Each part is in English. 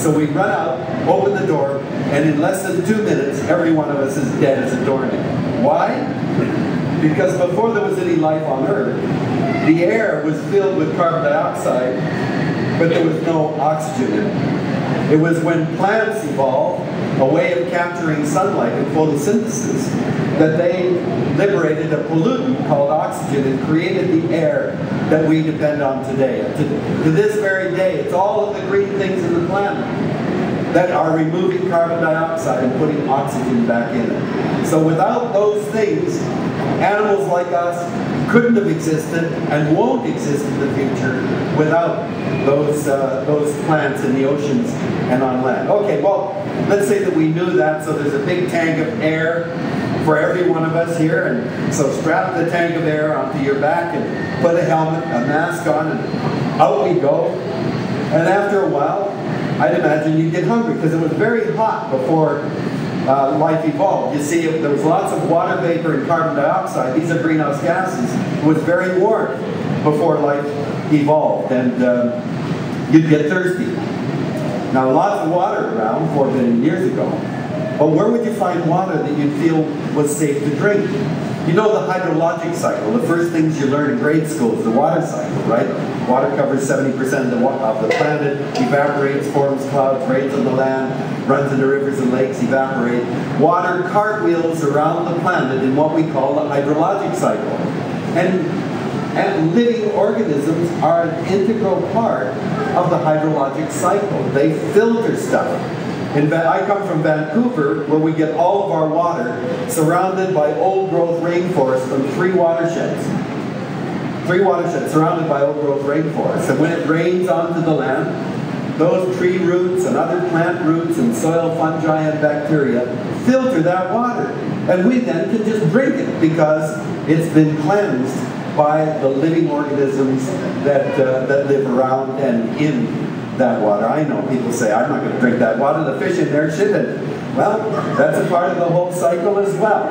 So we run out, open the door, and in less than 2 minutes, every one of us is dead as a doornail. Why? Because before there was any life on Earth, the air was filled with carbon dioxide, but there was no oxygen in it. It was when plants evolved a way of capturing sunlight and photosynthesis that they liberated a pollutant called oxygen and created the air that we depend on today. To this very day, it's all of the green things in the planet that are removing carbon dioxide and putting oxygen back in it. So without those things, animals like us couldn't have existed and won't exist in the future without those plants in the oceans and on land. Okay, well, let's say that we knew that, so there's a big tank of air for every one of us here, and so strap the tank of air onto your back and put a helmet, a mask on, and out we go. And after a while, I'd imagine you'd get hungry, because it was very hot before life evolved. You see, there was lots of water vapor and carbon dioxide. These are greenhouse gases. It was very warm before life evolved, and you'd get thirsty. Now, lots of water around 4 billion years ago, but where would you find water that you'd feel was safe to drink? You know the hydrologic cycle. The first things you learn in grade school is the water cycle, right? Water covers 70% of the planet, evaporates, forms clouds, rains on the land, runs into rivers and lakes, evaporate. Water cartwheels around the planet in what we call the hydrologic cycle. And living organisms are an integral part of the hydrologic cycle. They filter stuff. I come from Vancouver, where we get all of our water surrounded by old-growth rainforest from 3 watersheds. 3 watersheds surrounded by old-growth rainforest. And when it rains onto the land, those tree roots and other plant roots and soil fungi and bacteria filter that water. And we then can just drink it because it's been cleansed by the living organisms that live around and in that water. I know people say, I'm not going to drink that water, the fish in there shouldn't. Well, that's a part of the whole cycle as well.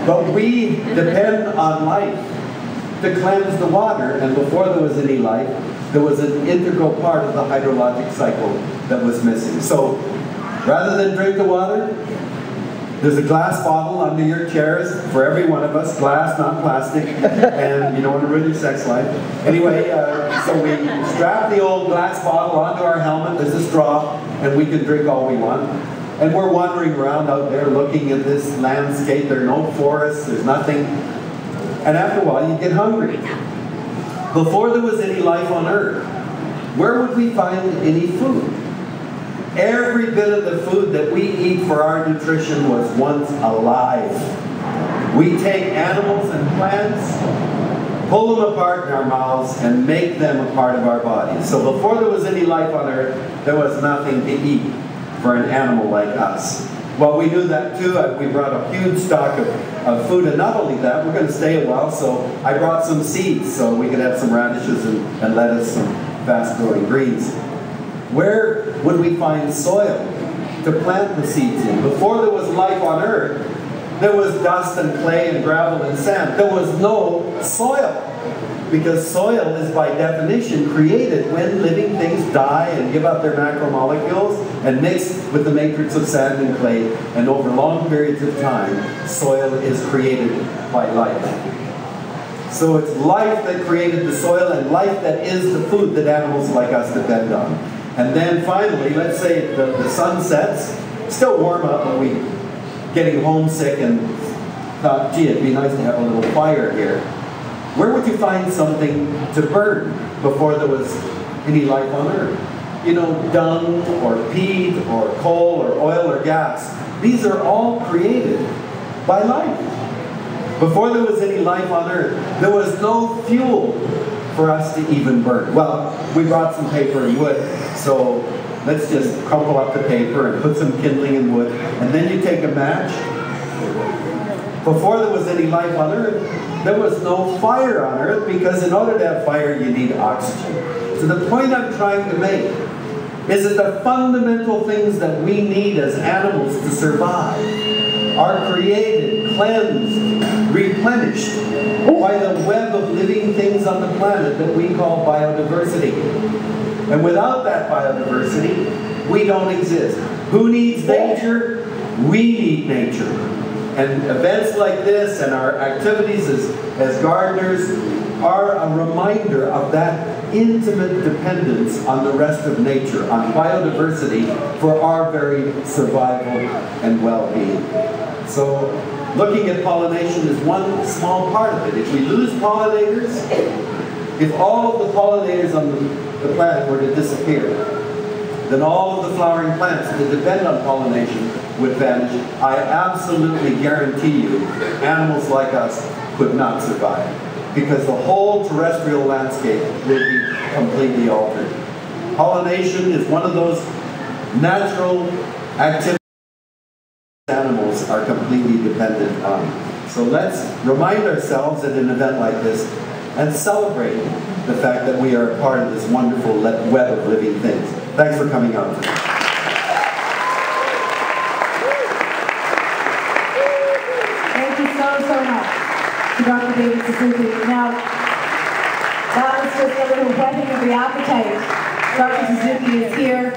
But we depend on life to cleanse the water, and before there was any life, there was an integral part of the hydrologic cycle that was missing. So, rather than drink the water, there's a glass bottle under your chairs for every one of us, glass, not plastic, and you don't want to ruin your sex life. Anyway, so we strap the old glass bottle onto our helmet, there's a straw, and we can drink all we want. And we're wandering around out there looking at this landscape, there are no forests, there's nothing. And after a while you get hungry. Before there was any life on Earth, where would we find any food? Every bit of the food that we eat for our nutrition was once alive. We take animals and plants, pull them apart in our mouths, and make them a part of our bodies. So before there was any life on Earth, there was nothing to eat for an animal like us. Well, we knew that too. We brought a huge stock of food, and not only that, we're going to stay a while, so I brought some seeds so we could have some radishes and lettuce, some fast-growing greens. Where would we find soil to plant the seeds in? Before there was life on Earth, there was dust and clay and gravel and sand. There was no soil, because soil is by definition created when living things die and give up their macromolecules and mix with the matrix of sand and clay, and over long periods of time, soil is created by life. So it's life that created the soil, and life that is the food that animals like us depend on. And then finally, let's say the sun sets, still warm up, but we're getting homesick and thought, gee, it'd be nice to have a little fire here. Where would you find something to burn before there was any life on Earth? You know, dung or peat or coal or oil or gas. These are all created by life. Before there was any life on Earth, there was no fuel for us to even burn. Well, we brought some paper and wood, so let's just crumple up the paper and put some kindling and wood, and then you take a match. Before there was any life on Earth, there was no fire on Earth, because in order to have fire, you need oxygen. So the point I'm trying to make is that the fundamental things that we need as animals to survive are created, cleansed, replenished by the web of living things on the planet that we call biodiversity. And without that biodiversity, we don't exist. Who needs nature? We need nature. And events like this and our activities as gardeners are a reminder of that intimate dependence on the rest of nature, on biodiversity, for our very survival and well-being. So, looking at pollination is one small part of it. If we lose pollinators, if all of the pollinators on the planet were to disappear, then all of the flowering plants that depend on pollination would vanish. I absolutely guarantee you, animals like us could not survive, because the whole terrestrial landscape will be completely altered. Pollination is one of those natural activities animals are completely dependent on. So let's remind ourselves at an event like this and celebrate the fact that we are a part of this wonderful web of living things. Thanks for coming out today. Thank you so much to Dr. David Suzuki. Now, that was just a little whetting of the appetite. Dr. Suzuki is here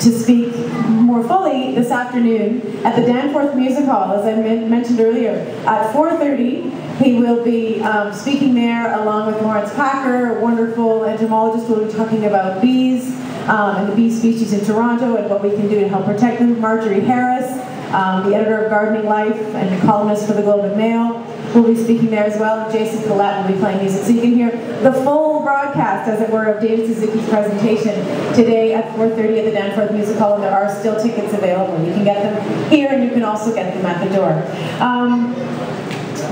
to speak more fully this afternoon at the Danforth Music Hall, as I mentioned earlier. At 4:30, he will be speaking there along with Lawrence Packer, a wonderful entomologist who will be talking about bees and the bee species in Toronto and what we can do to help protect them. Marjorie Harris, the editor of Gardening Life and the columnist for the Globe and Mail, will be speaking there as well, and Jason Collette will be playing music. So you can hear the full broadcast, as it were, of David Suzuki's presentation today at 4:30 at the Danforth Music Hall, and there are still tickets available. You can get them here, and you can also get them at the door.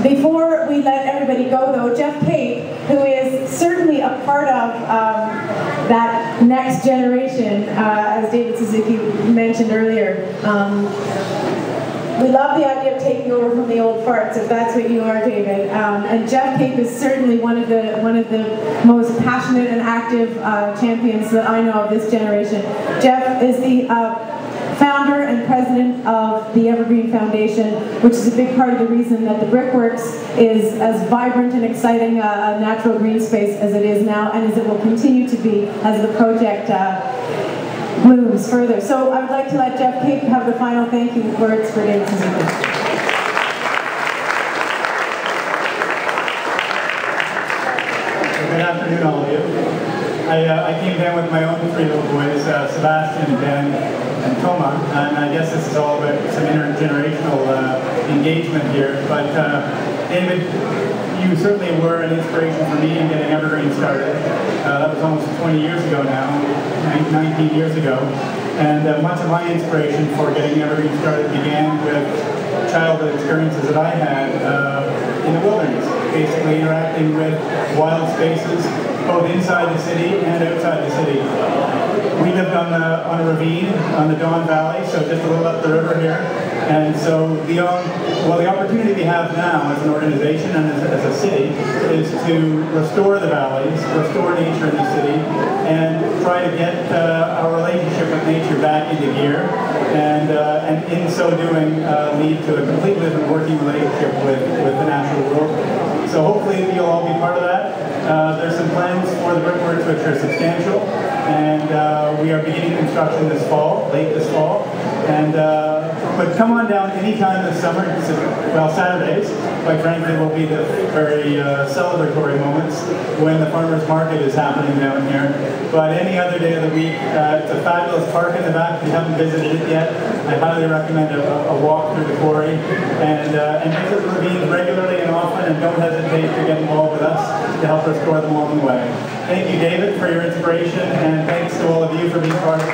Before we let everybody go, though, Jeff Cape, who is certainly a part of that next generation, as David Suzuki mentioned earlier, we love the idea of taking over from the old farts, if that's what you are, David. And Jeff Cape is certainly one of the most passionate and active champions that I know of this generation. Jeff is the founder and president of the Evergreen Foundation, which is a big part of the reason that the Brickworks is as vibrant and exciting a natural green space as it is now, and as it will continue to be as the project blooms further. So I would like to let Jeff Cape have the final thank you words for David Suzuki. Good afternoon, all of you. I came down with my own three little boys, Sebastian, Ben, and Toma, and I guess this is all about some intergenerational engagement here. But David, you certainly were an inspiration for me in getting Evergreen started. That was almost 20 years ago now, 19 years ago. And much of my inspiration for getting Evergreen started began with childhood experiences that I had in the wilderness, basically interacting with wild spaces, both inside the city and outside the city. We lived on a ravine on the Don Valley, so just a little up the river here. And so the opportunity we have now as an organization and as a city is to restore the valleys, restore nature in the city, and try to get our relationship with nature back into gear, and in so doing lead to a completely different working relationship with the natural world. So hopefully you'll all be part of that. There's some plans for the Brickworks which are substantial, and we are beginning construction this fall, late this fall. And but come on down anytime this summer. Well, Saturdays, quite frankly, will be the very celebratory moments when the farmers market is happening down here. But any other day of the week, it's a fabulous park in the back. If you haven't visited it yet, I highly recommend a walk through the quarry, and visit the ravines regularly and often, and don't hesitate to get involved with us to help restore them along the way. Thank you, David, for your inspiration, and thanks to all of you for being part of the